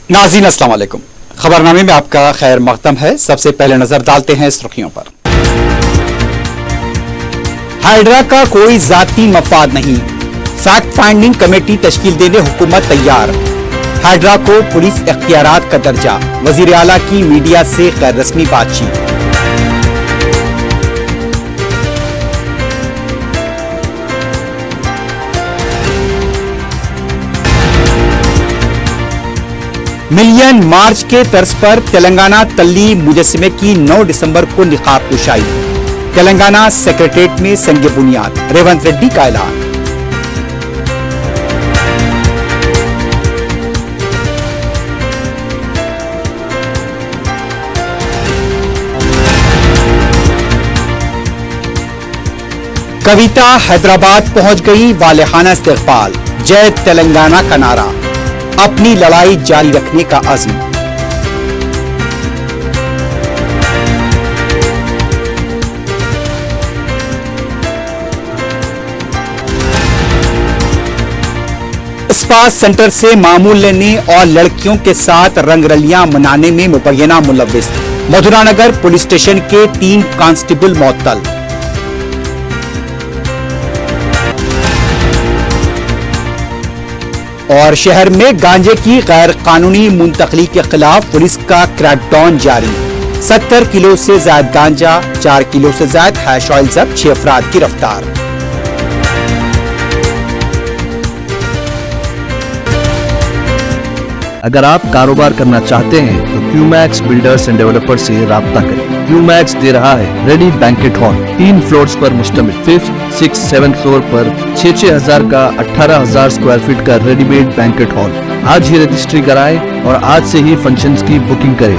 नाज़रीन अस्सलाम वालेकुम। खबरनामे में आपका खैर मक़दम है। सबसे पहले नजर डालते हैं सुर्खियों पर। हाइड्रा का कोई जाती मफाद नहीं, फैक्ट फाइंडिंग कमेटी तश्कील देने हुकूमत तैयार। हाइड्रा को पुलिस इख्तियारात का दर्जा, वजीर आला की मीडिया से गैर रस्मी बातचीत। मिलियन मार्च के तर्ज पर तेलंगाना तल्ली मुजस्समे की 9 दिसंबर को निकाब कुशाई। तेलंगाना सेक्रेटेरिएट में संग बुनियाद, रेवंत रेड्डी का ऐलान। कविता हैदराबाद पहुंच गई, वालेहाना इस्तकबाल, जय तेलंगाना का नारा, अपनी लड़ाई जारी रखने का अज़्म। स्पा सेंटर से मामूल लेने और लड़कियों के साथ रंगरलियां मनाने में मुबैना मुलव्विस। मधुरानगर पुलिस स्टेशन के 3 कांस्टेबल मुअत्तल। और शहर में गांजे की गैर कानूनी मुंतकली के खिलाफ पुलिस का क्रैकडाउन जारी। 70 किलो से ज्यादा गांजा, 4 किलो से ज्यादा हैश ऑयल जब्त, 6 अफराद गिरफ्तार। अगर आप कारोबार करना चाहते हैं तो क्यूमैक्स बिल्डर्स एंड डेवलपर्स से राब्ता करें। क्यूमैक्स दे रहा है रेडी बैंकेट हॉल, 3 फ्लोर्स पर मुश्तमिल। 5th, 6th, 7th फ्लोर पर 6-6 हजार का 18,000 स्क्वायर फीट का रेडीमेड बैंकेट हॉल। आज ही रजिस्ट्री कराएं और आज से ही फंक्शंस की बुकिंग करें,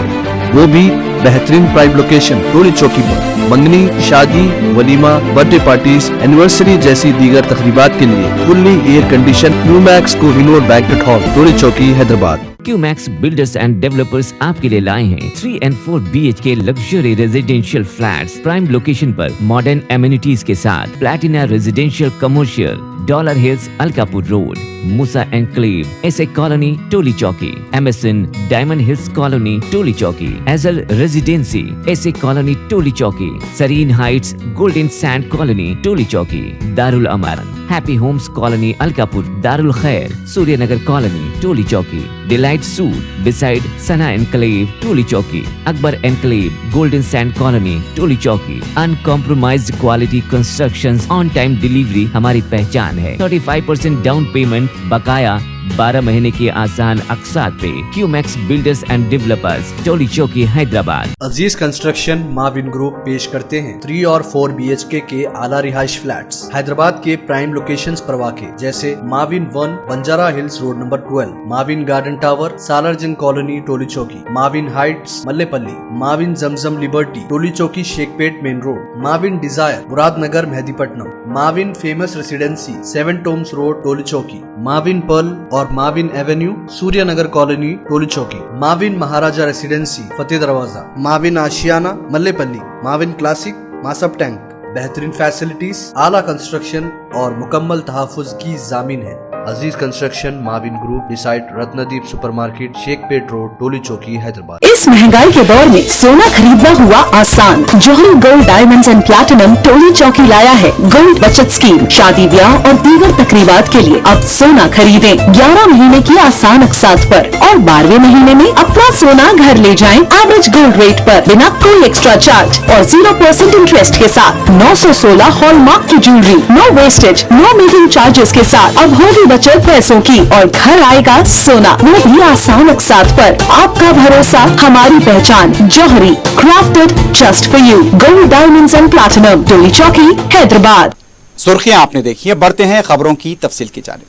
वो भी बेहतरीन प्राइम लोकेशन टोली चौकी पर। मंगनी, शादी, वलीमा, बर्थडे पार्टीज, एनिवर्सरी जैसी दीगर तकरीबात के लिए fully air condition Qmax Kohinoor banquet hall, Toli Chowki, Hyderabad. Qmax builders and developers आपके लिए लाए हैं 3 and 4 BHK luxury residential flats prime location पर मॉडर्न एमिनिटीज के साथ। Platina residential commercial, dollar hills, Alkapur road, Moosa enclave, SA colony, Toli Chowki, MSN diamond hills colony, Toli Chowki, एजल residency, SA colony, Toli Chowki, Sareen heights, golden sand colony, Toli Chowki, Darul Aman, happy homes colony, Alkapur, Darul Khair, Suryanagar colony, Toli Chowki, delight suite beside Sana enclave, Toli Chowki, Akbar enclave, golden sand colony, Toli Chowki. Uncompromised quality constructions, on time delivery हमारी पहचान है। 35% down payment, बकाया 12 महीने की आसान अक़सात पे। QMax builders and developers, Toli Chowki, Hyderabad. Aziz construction Mavin group पेश करते हैं 3 और 4 BHK के आला रिहाइश फ्लैट्स हैदराबाद के प्राइम लोकेशंस पर वाक़े, जैसे Mavin 1 Banjara hills road number 12, Mavin garden tower, Salarjung colony, Toli Chowki, Mavin heights, Mallepally, Mavin Zamzam liberty, Toli Chowki, Shaikpet main road, Mavin desire, Muradnagar, Mehdipatnam, Mavin famous residency, 7 tombs road, Toli Chowki, Mavin pearl और Mavin avenue, Suryanagar colony, Toli Chowki, Mavin Maharaja residency, Fateh Darwaza, Mavin Ashiana, Mallepally, Mavin classic, Masab tank. बेहतरीन facilities, आला construction और मुकम्मल तहफ़्फ़ुज़ की ज़ामीन है। Aziz construction Mavin group beside Ratnadeep supermarket, Shaikpet road, Toli Chowki, Hyderabad. इस महंगाई के दौर में सोना खरीदना हुआ आसान। जौहरी gold diamonds and platinum Toli चौकी लाया है गोल्ड बचत स्कीम। शादी ब्याह और दीगर तकरीबात के लिए अब सोना खरीदें 11 महीने की आसान अक़सात पर और 12वें महीने में अपना सोना घर ले जाएं एवरेज गोल्ड रेट पर, बिना कोई एक्स्ट्रा चार्ज और 0% इंटरेस्ट के साथ। 916 हॉलमार्क की jewellery, no wastage, no making charges के साथ। अब होगी बचत पैसों की और घर आएगा सोना, वो भी आसान अक़सात पर। आपका भरोसा, हमारी पहचान। जौहरी, crafted just for you, gold diamonds and platinum, Toli Chowki, Hyderabad. सुर्खियां आपने देखी है, बढ़ते हैं खबरों की तफसील की जानिब।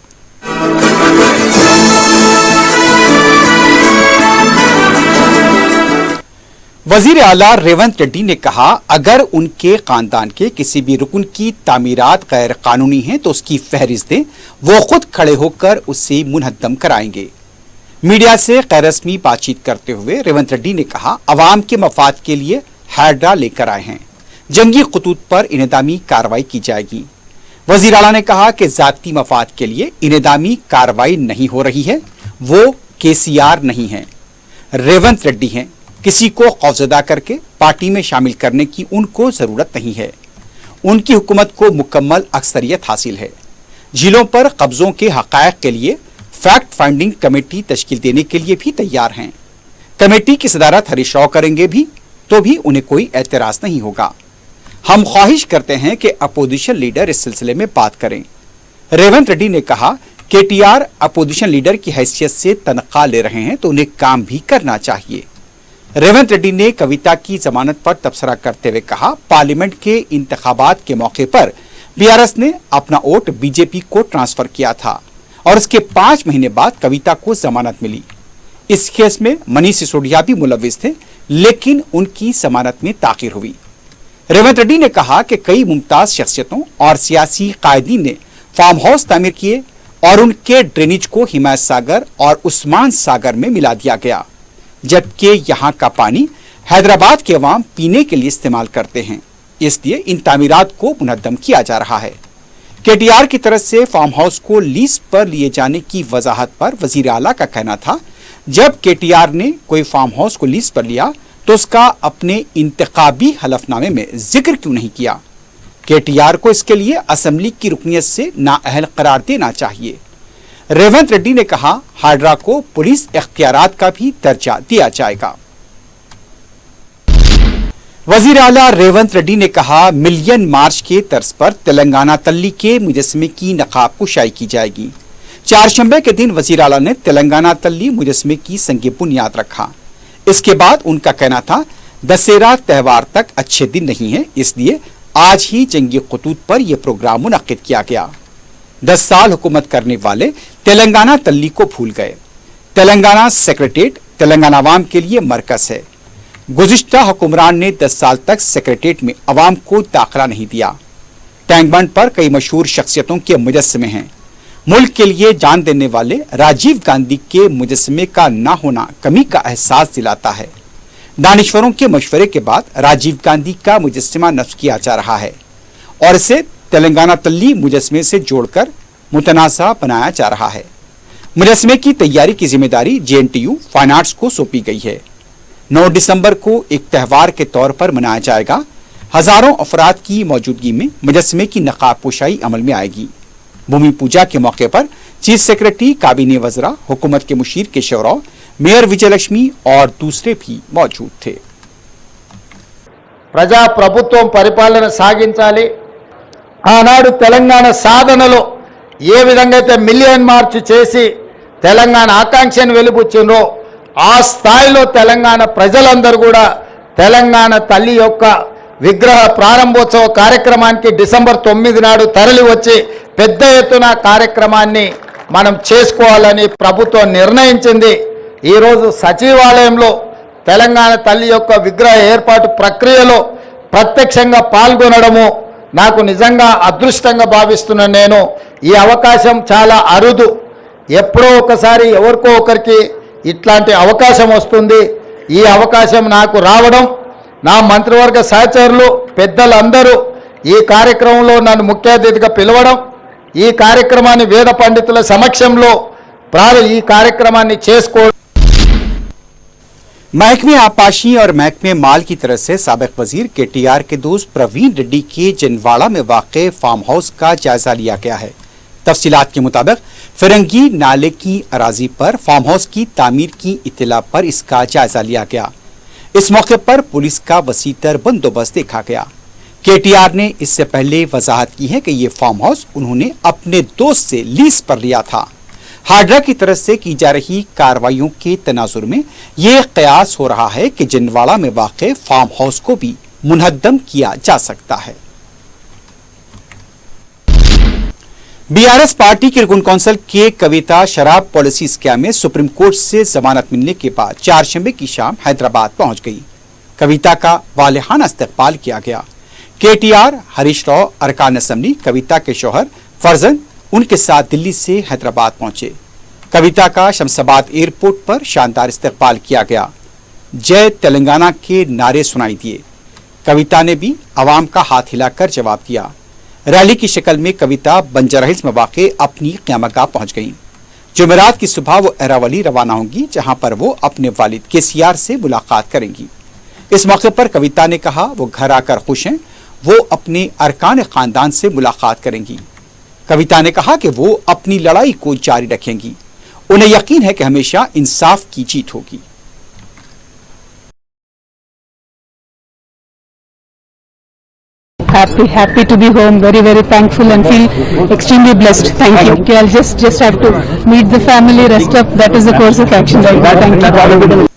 वजीर आला रेवंत रेड्डी ने कहा, अगर उनके खानदान के किसी भी रुकन की तामीरात गैर कानूनी हैं तो उसकी फहरिस्त दें, वो खुद खड़े होकर उसे मुनहद्दम कराएंगे। मीडिया से गैर रस्मी बातचीत करते हुए रेवंत रेड्डी ने कहा, अवाम के मफाद के लिए हाइड्रा लेकर आए हैं, जंगी खतूत पर इनेदामी कार्रवाई की जाएगी। वजीर आला ने कहा कि जाती मफाद के लिए इनेदामी कार्रवाई नहीं हो रही है, वो केसीआर नहीं है, रेवंत रेड्डी हैं। किसी को खौफजदा करके पार्टी में शामिल करने की उनको जरूरत नहीं है। उनकी हुकूमत को मुकम्मल अक्सरियत हासिल है। जिलों पर कब्जों के हक़ायक़ के लिए फैक्ट फाइंडिंग कमेटी तश्कील देने के लिए भी तैयार हैं। कमेटी की सदारत हरीश राव करेंगे भी तो भी उन्हें कोई एतराज नहीं होगा। हम ख्वाहिश करते हैं कि अपोजिशन लीडर इस सिलसिले में बात करें। रेवंत रेड्डी ने कहा, केटीआर अपोजिशन लीडर की हैसियत से तनख्वाह ले रहे हैं तो उन्हें काम भी करना चाहिए। रेवंत रेड्डी ने कविता की जमानत पर तबसरा करते हुए कहा, पार्लियामेंट के इंतखाबात के मौके पर बीआरएस ने अपना वोट बीजेपी को ट्रांसफर किया था और उसके 5 महीने बाद कविता को जमानत मिली। इस केस में मनीष सिसोदिया भी मुलविस थे, लेकिन उनकी जमानत में ताखीर हुई। रेवंत रेड्डी ने कहा कि कई मुमताज शख्सियतों और सियासी कायदीन ने फार्म हाउस तामीर किए और उनके ड्रेनेज को हिमायत सागर और उस्मान सागर में मिला दिया गया, जबकि यहाँ का पानी हैदराबाद के अवाम पीने के लिए इस्तेमाल करते हैं। इसलिए इन तामीरात को मुनद्दम किया जा रहा है। केटीआर की तरफ से फार्म हाउस को लीज पर लिए जाने की वजाहत पर वजीर आला का कहना था, जब केटीआर ने कोई फार्म हाउस को लीज पर लिया तो उसका अपने इंतखाबी हलफनामे में जिक्र क्यों नहीं किया। केटीआर को इसके लिए असेंबली की रुकनियत से नाअहल करार देना चाहिए। रेवंत रेड्डी ने कहा, हाड्रा को पुलिस इख्तियारात का भी दर्जा दिया जाएगा। वजीर आला रेवंत रेड्डी ने कहा, मिलियन मार्च के तर्ज पर तेलंगाना तल्ली के मुजस्मे की नकाब कुशाई की जाएगी। चारशंबे के दिन वजीर आला ने तेलंगाना तल्ली मुजस्मे की संग बुनियाद रखा। इसके बाद उनका कहना था, दशहरा त्यौहार तक अच्छे दिन नहीं है, इसलिए आज ही जंगी खतूत पर यह प्रोग्राम मुनक्किद किया गया। 10 साल हुकूमत करने वाले तेलंगाना तल्ली को भूल गए। तेलंगाना सेक्रेटेरिएट तेलंगाना अवाम के लिए मरकज है। गुज़िश्ता हुक्मरान ने 10 साल तक सेक्रेटेरिएट में अवाम को दाखिला नहीं दिया। टैंक बंड पर कई मशहूर शख्सियतों के मुजस्समे हैं। मुल्क के लिए जान देने वाले राजीव गांधी के मुजस्समे का ना होना कमी का एहसास दिलाता है। दानिश्वरों के मशवरे के बाद राजीव गांधी का मुजस्समा नस्ब किया जा रहा है और इसे तेलंगाना तल्ली मुजस्समे से जोड़कर मुतनाज़ा बनाया जा रहा है। मुजस्समे की तैयारी की जिम्मेदारी JNTU फाइन आर्ट्स को सौंपी गई है। 9 दिसंबर को एक त्यौहार के तौर पर मनाया जाएगा। हजारों अफराद की मौजूदगी में मुजस्समे की नकाब पोशाई अमल में आएगी। भूमि पूजा के मौके पर चीफ सेक्रेटरी काबीने वज़रा, हुकूमत के मुशीर के शौरा, मेयर विजयलक्ष्मी और दूसरे भी मौजूद थे। ప్రజా ప్రభుత్వం పరిపాలన సాగించాలి। ఆనాడు తెలంగాణ సాధనలో ఏ విధంగా అయితే మిలియన్ మార్చ్ చేసి తెలంగాణ ఆకాంక్షను వెలిబుచ్చిండ్రో ఆ స్థాయిలో తెలంగాణ ప్రజలందరూ కూడా తెలంగాణ తల్లి యొక్క విగ్రహ ప్రారంభోత్సవ కార్యక్రమానికి డిసెంబర్ 9 నాడు తరలి వచ్చి పెద్ద ఎత్తున కార్యక్రమాన్ని మనం చేసుకోవాలని ప్రభుత్వం నిర్ణయించింది। ఈ రోజు సచివాలయంలో తెలంగాణ తల్లి యొక్క విగ్రహ ఏర్పాటు ప్రక్రియలో ప్రత్యక్షంగా పాల్గొనడము నాకు నిజంగా అదృష్టంగా భావిస్తున్నాను। నేను ఈ అవకాశం చాలా అరుదు, ఎప్పుడో ఒకసారి ఎవరికో ఒకరికి ఇట్లాంటి అవకాశం వస్తుంది। ఈ అవకాశం నాకు రావడం, నా మంత్రివర్గ సహచరులు పెద్దలందరూ ఈ కార్యక్రమంలో నన్ను ముఖ్య అతిథిగా పిలవడం, ఈ కార్యక్రమాన్ని వేద పండితుల సమక్షంలో ఈ కార్యక్రమాన్ని చేసుకోవడం। महकमे आबपाशी और महकमे माल की तरफ से साबिक वजीर केटीआर के दोस्त प्रवीण रेड्डी के जनवाड़ा में वाक़े फार्म हाउस का जायजा लिया गया है। तफसीलात के मुताबिक फिरंगी नाले की अराजी पर फार्म हाउस की तामीर की इत्तला पर इसका जायजा लिया गया। इस मौके पर पुलिस का वसीतर बंदोबस्त देखा गया। केटीआर ने इससे पहले वजाहत की है कि ये फार्म हाउस उन्होंने अपने दोस्त से लीज पर लिया था। हाड्रा की तरफ से की जा रही कार्रवाइयों के तनाजुर में ये कयास हो रहा है कि जिनवाड़ा में वाक़े फार्म हाउस को भी मुनहद्दम किया जा सकता है। बीआरएस पार्टी की रुकन कौंसिल के कविता शराब पॉलिसी स्कैम में सुप्रीम कोर्ट से जमानत मिलने के बाद चारशंबे की शाम हैदराबाद पहुंच गई। कविता का वालिहाना इस्तकबाल किया गया। केटीआर, हरीश राव, अरकान असेंबली, कविता के शौहर फरजन उनके साथ दिल्ली से हैदराबाद पहुंचे। कविता का शमशाबाद एयरपोर्ट पर शानदार इस्तकबाल किया गया। जय तेलंगाना के नारे सुनाई दिए। कविता ने भी आवाम का हाथ हिलाकर जवाब दिया। रैली की शक्ल में कविता बंजारा हिल्स में वाक़े अपनी क़यामगाह पहुंच गई। जुमेरात की सुबह वो एरावली रवाना होंगी, जहां पर वो अपने वालिद केसीआर से मुलाकात करेंगी। इस मौके पर कविता ने कहा वो घर आकर खुश हैं, वो अपने अरकान खानदान से मुलाकात करेंगी। कविता ने कहा कि वो अपनी लड़ाई को जारी रखेंगी, उन्हें यकीन है कि हमेशा इंसाफ की जीत होगी। Happy to be home, very thankful and feel extremely blessed. Thank you. Okay, I'll just have to meet the family, rest up. That is the course of action right now. Thank you.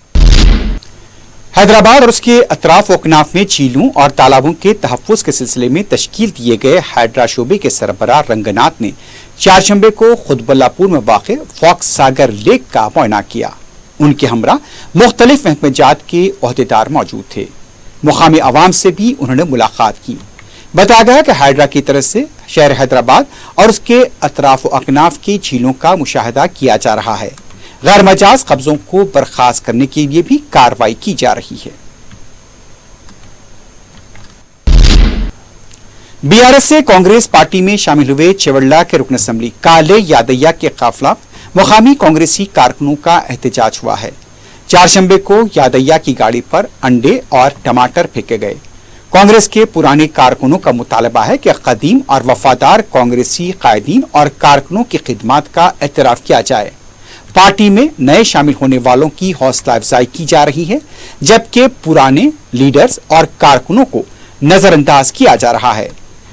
Hyderabad और उसके अतराफ व अकनाफ में झीलों और तालाबों के तहफ़्फ़ुज़ के सिलसिले में तश्कील दिए गए हाइड्रा शोबे के सरबराह रंगनाथ ने चारशंबे को खुदबल्लापुर में वाक़े फॉक्स सागर लेक का मुआयना किया। उनके हमरा मुख्तलिफ महकमेजात के ओहदेदार मौजूद थे। मुकामी अवाम से भी उन्होंने मुलाकात की। बताया गया कि हाइड्रा की तरफ से शहर हैदराबाद और उसके अतराफ व अकनाफ की झीलों का मुशाहिदा किया जा रहा है। गैर मजाज कब्जों को बर्खास्त करने के लिए भी कार्रवाई की जा रही है। बीआरएस से कांग्रेस पार्टी में शामिल हुए चेवड़ला के रुकन असम्बली काले यादैया के खिलाफ मुकामी कांग्रेसी कारकुनों का एहतजाज हुआ है। चारशंबे को यादैया की गाड़ी पर अंडे और टमाटर फेंके गए। कांग्रेस के पुराने कारकुनों का मुतालबा है कि कदीम और वफादार कांग्रेसी कायदीन और कारकुनों की खिदमत का एतराफ किया जाए। पार्टी में नए शामिल होने वालों की हौसला अफजाई की जा रही है, जबकि पुराने लीडर्स और कारकुनों को नजरअंदाज किया जा रहा है।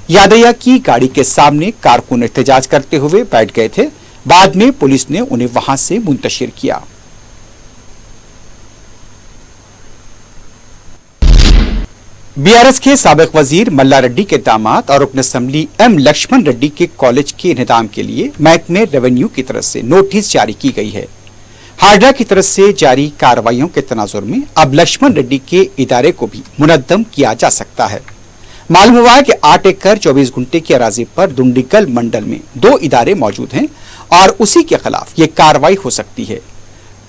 यादैया की गाड़ी के सामने कारकुन एहतजाज करते हुए बैठ गए थे। बाद में पुलिस ने उन्हें वहां से मुंतशिर किया। बीआरएस के साबिक वजीर मल्ला रेड्डी के दामाद और रुकन असम्बली एम लक्ष्मण रेड्डी के कॉलेज के इंतजाम के लिए महकमे रेवेन्यू की तरफ से नोटिस जारी की गई है। हाइड्रा की तरफ से जारी कार्रवाइयों के तनाजुर में अब लक्ष्मण रेड्डी के इदारे को भी मुनद्दम किया जा सकता है। मालूम हुआ है कि 8 एकड़ 24 गुंटे की अराजी पर दुंडिगल मंडल में 2 इदारे मौजूद हैं और उसी के खिलाफ ये कार्रवाई हो सकती है।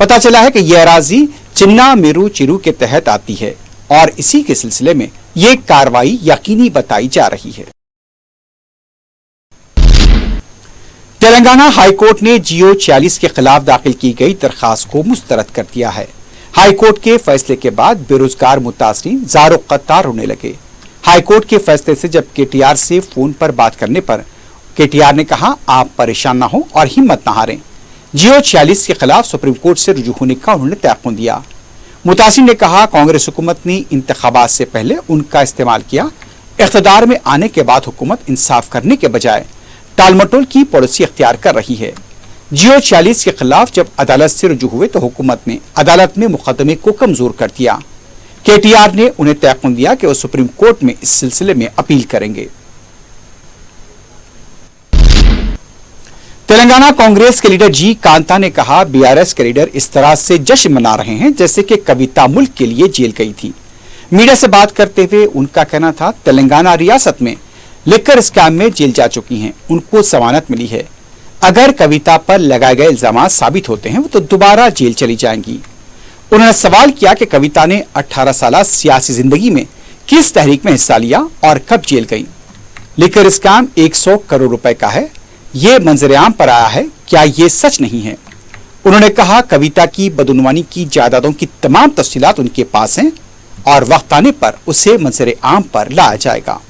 पता चला है कि यह अराजी चिन्ना मेरू चिरू के तहत आती है और इसी के सिलसिले में ये कार्रवाई यकीनी बताई जा रही है। तेलंगाना हाईकोर्ट ने जियो 46 के खिलाफ दाखिल की गई दरखास्त को मुस्तरद कर दिया है। हाईकोर्ट के फैसले के बाद बेरोजगार मुतासरीन ज़ारो कतार रोने लगे। हाईकोर्ट के फैसले से जब केटीआर से फोन पर बात करने पर केटीआर ने कहा, आप परेशान ना हो और हिम्मत ना हारें। जियो 46 के खिलाफ सुप्रीम कोर्ट से रुजू होने का उन्होंने तयक़ुन दिया। मुतासिर ने कहा, कांग्रेस हुकूमत ने इंतखाबात से पहले उनका इस्तेमाल किया। इख्तिदार में आने के बाद हुकूमत इंसाफ करने के बजाय टालमटोल की पॉलिसी अख्तियार कर रही है। जियो 46 के खिलाफ जब अदालत से रुजू हुए तो हुकूमत ने अदालत में मुकदमे को कमजोर कर दिया। केटीआर ने उन्हें तयक़ुन दिया कि वो सुप्रीम कोर्ट में इस सिलसिले में अपील करेंगे। तेलंगाना कांग्रेस के लीडर जी कांता ने कहा, बीआरएस के लीडर इस तरह से जश्न मना रहे हैं जैसे कि कविता मुल्क के लिए जेल गई थी। मीडिया से बात करते हुए उनका कहना था, तेलंगाना रियासत में लिकर स्कैम में जेल जा चुकी हैं, उनको जमानत मिली है। अगर कविता पर लगाए गए इल्जाम साबित होते हैं तो दोबारा जेल चली जाएंगी। उन्होंने सवाल किया कि कविता ने 18 साल सियासी जिंदगी में किस तहरीक में हिस्सा लिया और कब जेल गई। लिकर स्कैम 100 करोड़ रुपए का है, ये मंजर आम पर आया है, क्या ये सच नहीं है। उन्होंने कहा, कविता की बदउनवानी की जायदादों की तमाम तफसीलात उनके पास हैं और वक्त आने पर उसे मंजर आम पर लाया जाएगा।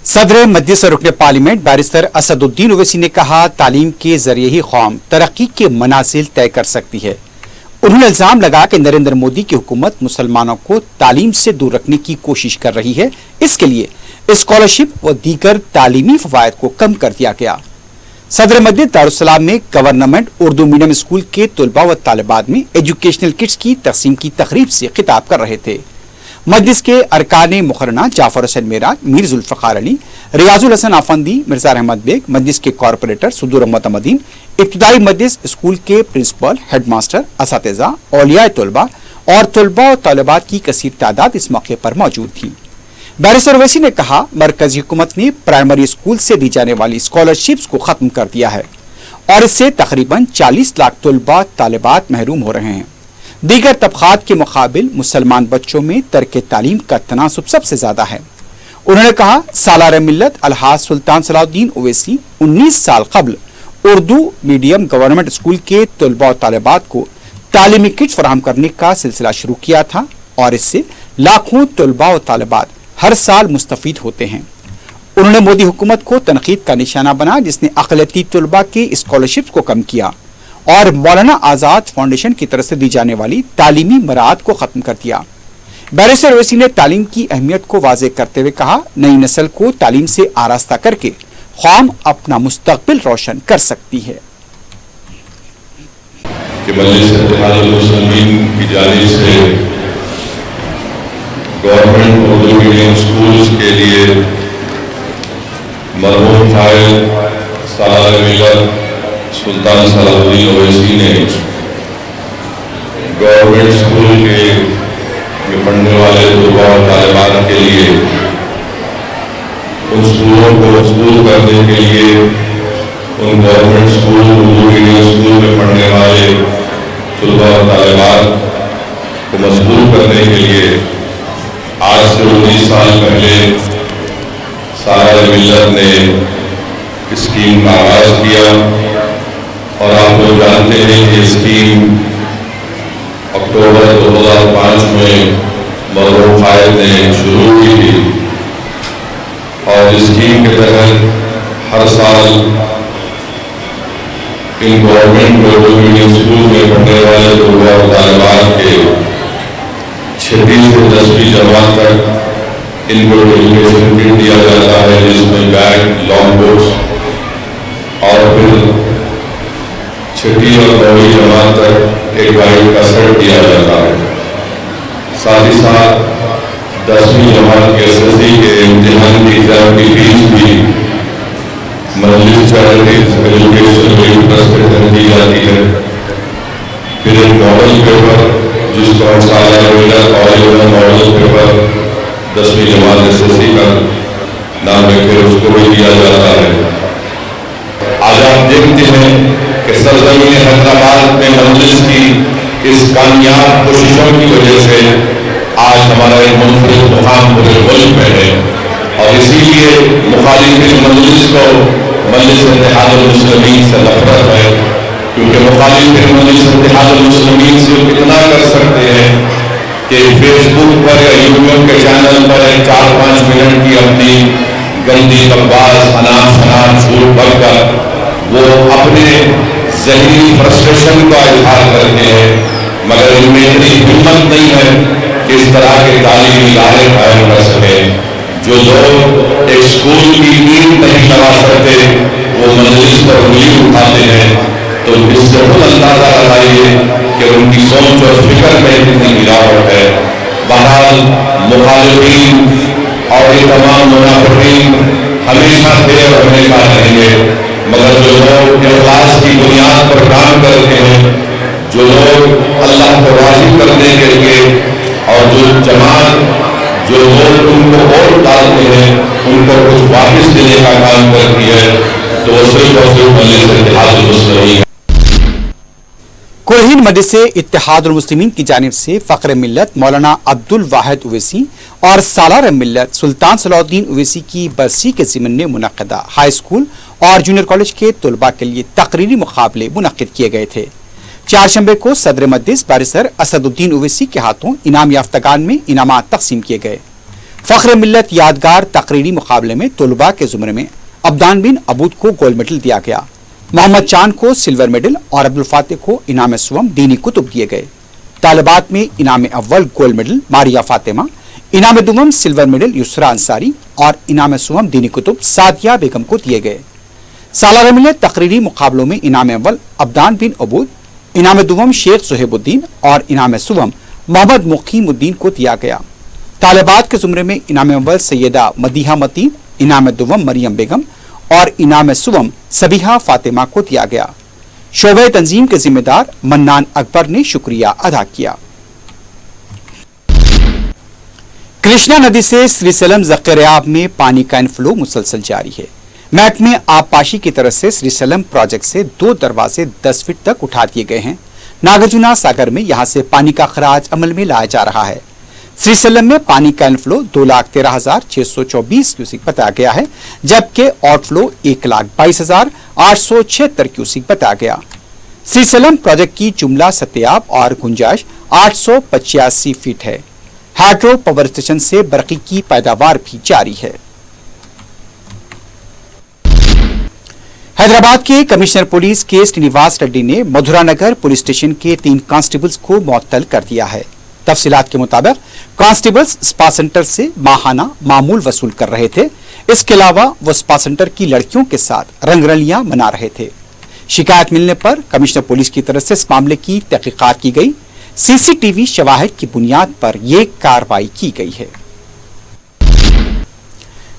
सदर मजलिस और रुकन पार्लियामेंट बैरिस्टर असदुद्दीन ओवैसी ने कहा, तालीम के जरिए ही कौम तरक्की के मनाजिल तय कर सकती है। उन्होंने इल्जाम लगा कि नरेंद्र मोदी की हुकूमत मुसलमानों को तालीम से दूर रखने की कोशिश कर रही है। इसके लिए स्कॉलरशिप व दीगर तालीमी फवायद को कम कर दिया गया। सदर मस्जिद दारुस्सलाम में गवर्नमेंट उर्दू मीडियम स्कूल के तलबा व तालिबात में एजुकेशनल किट्स की तकसीम की तकरीब से खिताब कर रहे थे। मजलिस के अरकान मुखरना जाफर हुसैन मेराज, मीर जुल्फकार अली, रियाजुल हसन आफंदी, मिर्जा अहमद बेग, मजलिस के कॉरपोरेटर सुदूर अहमद अमदीन, इब्तिदाई मजलिस स्कूल के प्रिंसिपल, हेडमास्टर, असातिज़ा, औलिया तलबा और तलबा और तालिबात की कसीर तादाद इस मौके पर मौजूद थी। बैरिस्टर ओवैसी ने कहा, मरकजी हुकूमत ने प्राइमरी स्कूल से दी जाने वाली स्कॉलरशिप्स को खत्म कर दिया है और इससे तकरीबन 40 लाख तलबा तालिबात महरूम हो रहे हैं। दीगर तबकात के मुकाबिल मुसलमान बच्चों में तर्क तालीम का तनासुब सबसे ज्यादा है। उन्होंने कहा, सालार मिल्लत अलहाज सुल्तान सलाउद्दीन ओवैसी 19 साल कबल उर्दू मीडियम गवर्नमेंट स्कूल के तलबा और तालिबात को तालीमी किट फराहम करने का सिलसिला शुरू किया था और इससे लाखों तलबा और तालिबात हर साल मुस्तफीद होते हैं। उन्होंने मोदी हुकूमत को तनकीद का निशाना बनाया जिसने अक़लियती तलबा की स्कॉलरशिप को कम किया और मौलाना आज़ाद फाउंडेशन की तरफ से दी जाने वाली तालीमी मराहत को ख़त्म कर दिया। बैरिस्टर ओवैसी ने तालीम की अहमियत को वाज़ेह करते हुए कहा, नई नस्ल को तालीम से आरास्ता करके कौम अपना मुस्तकबिल रोशन कर सकती है। कि मजलिस इत्तेहादुल मुस्लिमीन की जानिब से गवर्नमेंट उर्दू मीडियम स्कूल्स के लिए मरहूम फाइल सालार मिलत सुल्तान सलाहुद्दीन ओवैसी ने गवर्नमेंट स्कूल के पढ़ने वाले तलबा और तालिबात के लिए उन स्कूलों को मजबूत करने के लिए उन government school Urdu medium school में पढ़ने वाले तलबा और तालिबात को मजबूत करने के लिए आज से 19 साल पहले सारा मिल्लत ने स्कीम का आगाज़ किया और आप लोग जानते हैं कि स्कीम अक्टूबर 2005 में मरहूम फायद ने शुरू की थी और इस स्कीम के तहत हर साल in government Urdu medium school में पढ़ने वाले तलबा और तालिबात के 6वीं से 10वीं जमात तक इनको एजुकेशन किट दिया जाता है जिसमें बैग, लॉन्ग बुक्स और फिर 6वीं और 9वीं जमात तक एक गाइड का सेट दिया जाता है। साथ ही साथ 10वीं जमात के SSC के इम्तिहान की एग्जाम की फीस भी मजलिस चैरिटीज एजुकेशन में ट्रस्ट के तहत दी जाती है। फिर एक मॉडल पेपर जिसको हम सालाना मॉडल पेपर 10वीं जमात SSC का नाम रखकर उसको भी दिया जाता है। आज आप देखते हैं कि सरजमीन हैदराबाद में मजलिस की इस कामयाब कोशिशों की वजह से आज हमारा एक मुनफरिद मुकाम पूरे मुल्क में है और इसीलिए मुखालिफिन मजलिस को मजलिस इत्तेहादुल मुस्लिमीन से नफरत है, क्योंकि मुखालिफिन मजलिस इत्तेहादुल मुस्लिमीन से इतना कर सकते हैं कि फेसबुक पर या यूट्यूब के चैनल पर 4-5 मिनट की अपनी गंदी बकवास अनाप शनाप झूठ भरकर वो अपने ज़हनी फ्रस्ट्रेशन का इजहार करते हैं, मगर इनमें इतनी हिम्मत नहीं है कि इस तरह के तालीमी इदारे कायम कर सके। जो लोग एक स्कूल की नींव नहीं लगा सकते वो मजलिस पर उंगली उठाते हैं, तो इससे खुद अंदाजा लगाइए कि उनकी सोच और फिक्र में कितनी गिरावट है। बहरहाल मुखालिफीन और ये तमाम मुनाफिकीन हमेशा थे और हमेशा रहेंगे, मगर जो लोग इखलास की बुनियाद पर काम करते हैं, जो लोग अल्लाह को राज़ी करने के लिए और जो जमात जो लोग उनको वोट डालते हैं उनको कुछ वापस देने का काम करती है, तो वो सिर्फ और सिर्फ मजलिस इत्तेहादुल मुस्लिमीन है। कुरहीन मजलिस इत्तेहादुल मुस्लिमीन की जानिब से फ़ख्र मिल्लत मौलाना अब्दुल वाहिद ओवैसी और सालार मिल्लत सुल्तान सलाहुद्दीन ओवैसी की बरसी के ज़िमन में मुनक़दा हाई स्कूल और जूनियर कॉलेज के तलबा के लिए तकरीरी मुकाबले मुनक़िद किए गए थे। चारशंबे को सदर मजलिस बैरिस्टर असदुद्दीन ओवैसी के हाथों इनाम याफ्तागान में इनामात तकसीम किए गए। फ़ख्र मिल्लत यादगार तकरीरी मुकाबले में तलबा के ज़ुमरे में अब्दान बिन अबूद को गोल्ड मेडल दिया गया, मोहम्मद चांद को सिल्वर मेडल और अब्दुल फातिह को इनाम सुवम दीनी कुतुब दिए गए। तालिबात में इनाम अव्वल गोल्ड मेडल मारिया फातिमा, इनाम दुवम सिल्वर मेडल युसरा अंसारी और इनाम सुवम दीनी कुतुब सादिया बेगम को दिए गए। सालार मिल्लत तकरीरी मुकाबलों में इनाम अव्वल अब्दान बिन अबूद, इनाम दुवम शेख सुहेबुद्दीन और इनाम सुवम मोहम्मद मुकीमुद्दीन को दिया गया। तालिबात के जुमरे में इनाम अव्वल सैयदा मदीहा मतीन, इनाम दुवम मरियम बेगम और इनाम सुवम सबीहा फातिमा को दिया गया। शोबे तंजीम के जिम्मेदार मन्नान अकबर ने शुक्रिया अदा किया। कृष्णा नदी से श्रीशैलम ज़ख़ीरायाब में पानी का इनफ्लो मुसलसल जारी है। महकमे आबपाशी की तरफ से श्रीशैलम प्रोजेक्ट से 2 दरवाजे 10 फीट तक उठा दिए गए हैं। नागार्जुना सागर में यहां से पानी का खराज अमल में लाया जा रहा है। श्रीशैलम में पानी का इनफ्लो 2,13,624 क्यूसेक बताया गया है, जबकि आउटफ्लो 1,22,000 876 क्यूसिक बताया गया। श्रीशैलम प्रोजेक्ट की जुमला सत्याप और गुंजाइश 885 फीट है। हाइड्रो पावर स्टेशन से बरकी की पैदावार भी जारी है। हैदराबाद के कमिश्नर पुलिस के श्रीनिवास रेड्डी ने मधुरानगर पुलिस स्टेशन के 3 कांस्टेबल्स को मुअत्तल कर दिया है। तफसीलात के मुताबिक कांस्टेबल्स स्पा सेंटर से माहाना मामूल वसूल कर रहे थे। इसके अलावा वो स्पा सेंटर की लड़कियों के साथ रंगरलियां मना रहे थे। शिकायत मिलने पर कमिश्नर पुलिस की तरफ से इस मामले की तहकीकात की गई। सीसीटीवी शवाहिद की बुनियाद पर यह कार्रवाई की गई है।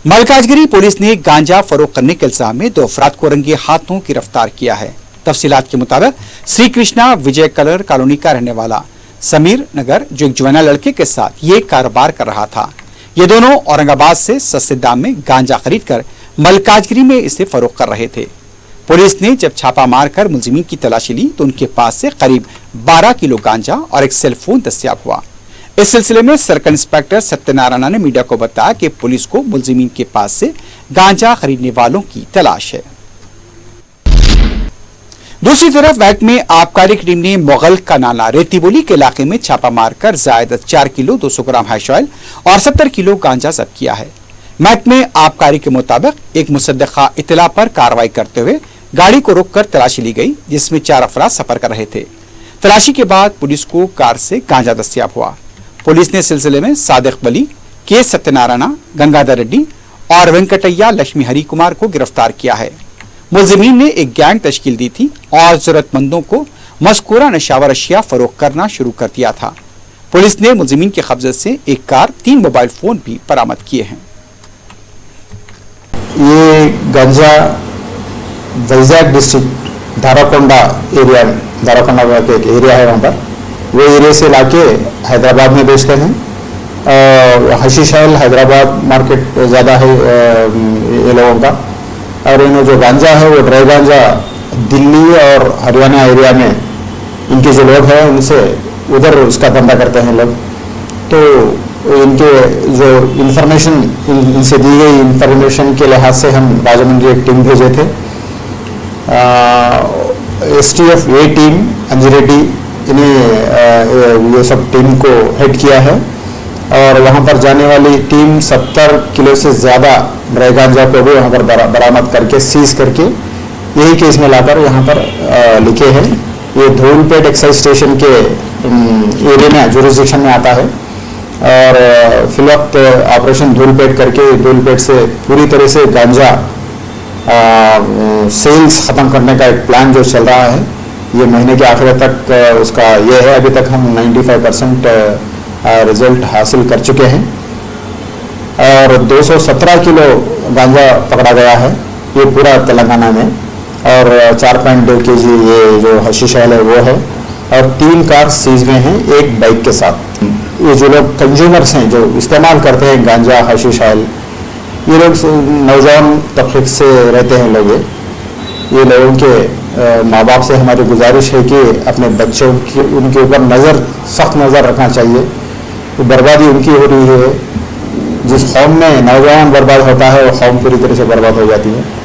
मलकाजगिरी पुलिस ने गांजा फरोख्त करने के इल्जाम में 2 अफराद को रंगे हाथों गिरफ्तार किया है। तफसीलात के मुताबिक श्री कृष्णा विजय कलर कॉलोनी का रहने वाला समीर नगर जो एक जवाना लड़के के साथ ये कारोबार कर रहा था। ये दोनों औरंगाबाद से सस्ते दाम में गांजा खरीद कर मलकाजगिरी में इसे फरोख्त कर रहे थे। पुलिस ने जब छापा मारकर मुलजिमीन की तलाशी ली तो उनके पास से करीब 12 किलो गांजा और एक सेल फोन दस्तयाब हुआ। इस सिलसिले में सर्कल इंस्पेक्टर सत्यनारायण ने मीडिया को बताया कि पुलिस को मुलजिमीन के पास से गांजा खरीदने वालों की तलाश है। दूसरी तरफ वैट में आबकारी की टीम ने मुगल का नाला रेतीबोली के इलाके में छापा मारकर जायद 4 किलो 200 ग्राम हैश ऑयल और 70 किलो गांजा जब्त किया है। मैट में आबकारी के मुताबिक एक मुसद्दका इतला पर कार्रवाई करते हुए गाड़ी को रोककर तलाशी ली गई, जिसमें 4 अफराद सफर कर रहे थे। तलाशी के बाद पुलिस को कार से गांजा दस्तयाब हुआ। पुलिस ने सिलसिले में सादिक वली, के सत्यनारायण, गंगाधर रेड्डी और वेंकटैया लक्ष्मी हरि कुमार को गिरफ्तार किया है। मुलजिमीन ने एक गैंग तश्कील दी थी और जरूरतमंदों को मज़कूरा नशावर अशिया फरोख्त करना शुरू कर दिया था। पुलिस ने मुलजिमीन के कब्जे से एक कार, 3 मोबाइल फोन भी बरामद किए हैं। ये गांजा वैजाग डिस्ट्रिक्ट धाराकोंडा एरिया, धाराकोंडा का एक एरिया है, वहाँ पर वो एरिया से लाके हैदराबाद में बेचते हैं। हशीश ऑयल हैदराबाद मार्केट ज़्यादा है ये लोगों का, और इन्होंने जो गांजा है वो ड्राई गांजा दिल्ली और हरियाणा एरिया में इनके जो लोग हैं उनसे उधर उसका धंधा करते हैं लोग। तो इनके जो इन्फॉर्मेशन इनसे दी गई इन्फॉर्मेशन के लिहाज से हम राजमंड्री एक टीम भेजे थे। STF A टीम अंजरेड्डी इन्हें ये सब टीम को हेड किया है और वहाँ पर जाने वाली टीम 70 किलो से ज़्यादा ड्राई गांजा को भी वहाँ पर बरामद करके सीज करके यही केस में लाकर यहाँ पर लिखे हैं। ये धूलपेट एक्साइज स्टेशन के एरिया में जुरिस्डिक्शन में आता है और फिलवक्त ऑपरेशन धूलपेट करके धूलपेट से पूरी तरह से गांजा सेल्स ख़त्म करने का एक प्लान जो चल रहा है, ये महीने के आखिर तक उसका ये है। अभी तक हम 95% रिजल्ट हासिल कर चुके हैं और 217 किलो गांजा पकड़ा गया है ये पूरा तेलंगाना में, और 4.2 kg ये जो हशीश ऑयल है वो है, और 3 कार सीज में हैं एक बाइक के साथ। ये जो लोग कंज्यूमर्स हैं जो इस्तेमाल करते हैं गांजा हशीश ऑयल, ये लोग नौजवान तबके से रहते हैं लोग। ये लोगों के माँ बाप से हमारी गुजारिश है कि अपने बच्चों की उनके ऊपर सख्त नज़र रखना चाहिए। तो बर्बादी उनकी हो रही है, जिस कौम में नौजवान बर्बाद होता है वो कौम पूरी तरह से बर्बाद हो जाती है।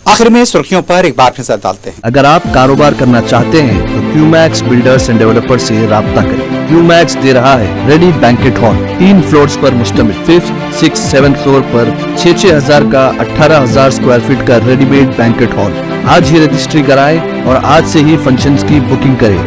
आखिर में सुर्खियों पर एक बार नजर डालते हैं। अगर आप कारोबार करना चाहते हैं तो क्यूमैक्स बिल्डर्स एंड डेवलपर्स से राब्ता करें। क्यूमैक्स दे रहा है रेडी बैंकेट हॉल, 3 फ्लोर्स पर मुश्तमिल, 5th, 6th, 7th फ्लोर पर 6,000 का 18,000 स्क्वायर फीट का रेडीमेड बैंकेट हॉल। आज ही रजिस्ट्री कराएं और आज से ही फंक्शंस की बुकिंग करें,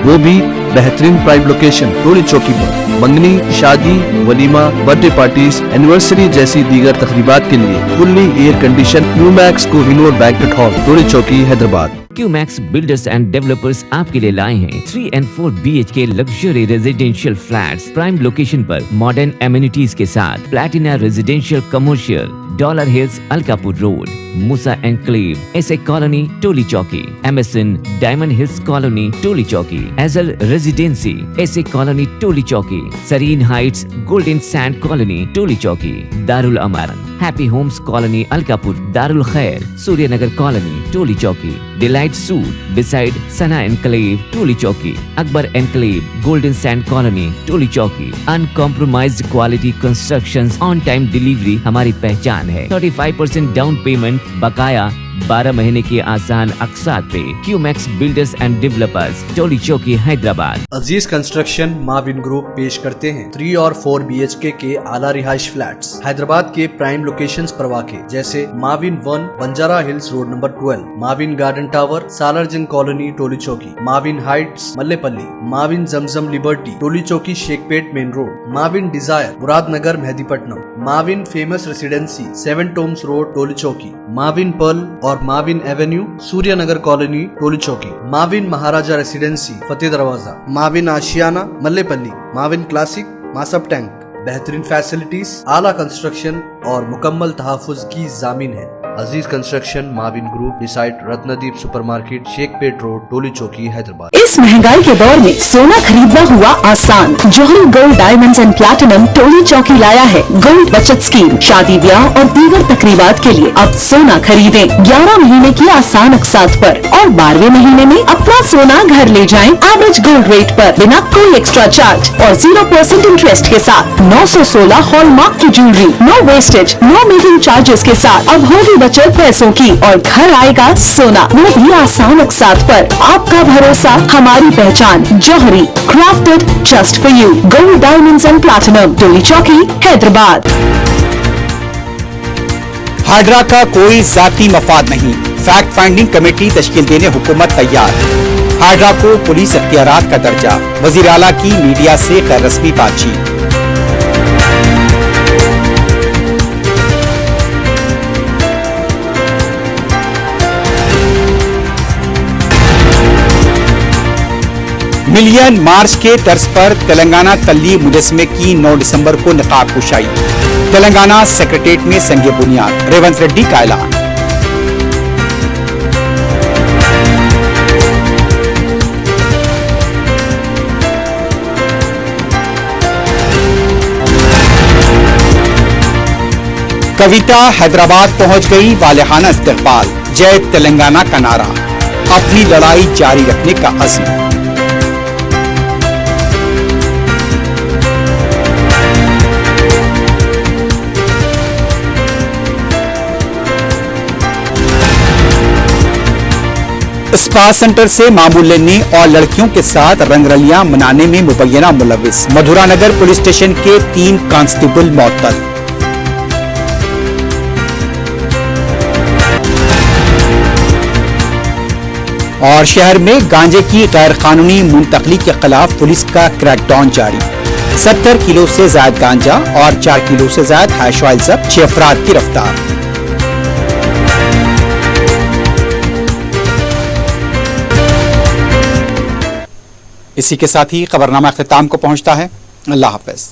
वो भी बेहतरीन प्राइम लोकेशन टोली चौकी पर। मंगनी, शादी, वलीमा, बर्थडे पार्टीज, एनिवर्सरी जैसी दीगर तकरीबात के लिए fully air condition Qmax Kohinoor banquet hall, Toli Chowki, Hyderabad. Qmax builders and developers आपके लिए लाए हैं 3 and 4 BHK luxury residential flats prime location पर मॉडर्न एमिनिटीज के साथ। Platina residential commercial, dollar hills, Alkapur road, Moosa enclave, SA colony, Toli Chowki, MSN diamond hills colony, Toli Chowki, एजल residency, SA colony, Toli Chowki, Sareen heights, golden sand colony, Toli Chowki, Darul Aman, happy homes colony, Alkapur, Darul Khair, Suryanagar colony, Toli Chowki, delight suite beside Sana enclave, Toli Chowki, Akbar enclave, golden sand colony, Toli Chowki. Uncompromised quality constructions, on time delivery हमारी पहचान। आसान है। 35% down payment बकाया 12 महीने के आसान अकसात पे। QMax builders and developers, Toli Chowki, Hyderabad. Aziz construction Mavin group पेश करते हैं 3 और 4 BHK के आला रिहाइश फ्लैट्स हैदराबाद के प्राइम लोकेशंस पर वाक़े, जैसे Mavin 1 Banjara hills road number 12, Mavin garden tower Salarjung colony Toli Chowki, Mavin heights Mallepally, Mavin Zamzam liberty Toli Chowki Shaikpet main road, Mavin desire Muradnagar Mehdipatnam, Mavin famous residency 7 tombs road Toli Chowki, Mavin pearl और Mavin avenue Suryanagar colony Toli Chowki, Mavin Maharaja residency Fateh Darwaza, Mavin Ashiana Mallepally, Mavin classic Masab tank. बेहतरीन facilities, आला construction और मुकम्मल तहफ़्फ़ुज़ की ज़ामीन है। Aziz construction Mavin group beside Ratnadeep supermarket Shaikpet road Toli Chowki Hyderabad. इस महंगाई के दौर में सोना खरीदना हुआ आसान। जौहरी gold diamonds and platinum Toli चौकी लाया है गोल्ड बचत स्कीम। शादी ब्याह और दीगर तकरीबात के लिए अब सोना खरीदें 11 महीने की आसान अकसात पर और 12वें महीने में अपना सोना घर ले जाएं एवरेज गोल्ड रेट पर बिना कोई एक्स्ट्रा चार्ज और 0% इंटरेस्ट के साथ। 916 हॉलमार्क की jewellery, no wastage, no making charges के साथ अब होगी बचत पैसों की और घर आएगा सोना, वो भी आसान अकसात पर। आपका भरोसा, हमारी पहचान। जौहरी, crafted just for you. Gold diamonds and platinum Toli Chowki Hyderabad. Hydra का कोई जाती मफाद नहीं, फैक्ट फाइंडिंग कमेटी तश्कील देने हुकूमत तैयार। हाइड्रा को पुलिस इख्तियारात का दर्जा, वजीर आला की मीडिया से गैर रस्मी बातचीत। मिलियन मार्च के तर्ज पर तेलंगाना तल्ली मुजस्मे की 9 दिसंबर को निकाब कुशाई। तेलंगाना सेक्रेटेरिएट में संगे बुनियाद, रेवंत रेड्डी का ऐलान। कविता हैदराबाद पहुंच गई, वालेहाना इस्तकबाल, जय तेलंगाना का नारा, अपनी लड़ाई जारी रखने का अज़्म। स्पा सेंटर से मामूल लेने और लड़कियों के साथ रंगरलियां मनाने में मुबैना मुलविस। मधुरा नगर पुलिस स्टेशन के 3 कांस्टेबल मअतल। और शहर में गांजे की गैर कानूनी मुंतकली के खिलाफ पुलिस का क्रैकडाउन जारी। 70 किलो से ज्यादा गांजा और 4 किलो से ज्यादा हैश ऑयल जब्त, 6 अफराद गिरफ्तार। इसी के साथ ही खबरनामा अख्तिताम को पहुंचता है। अल्लाह हाफ़िज़।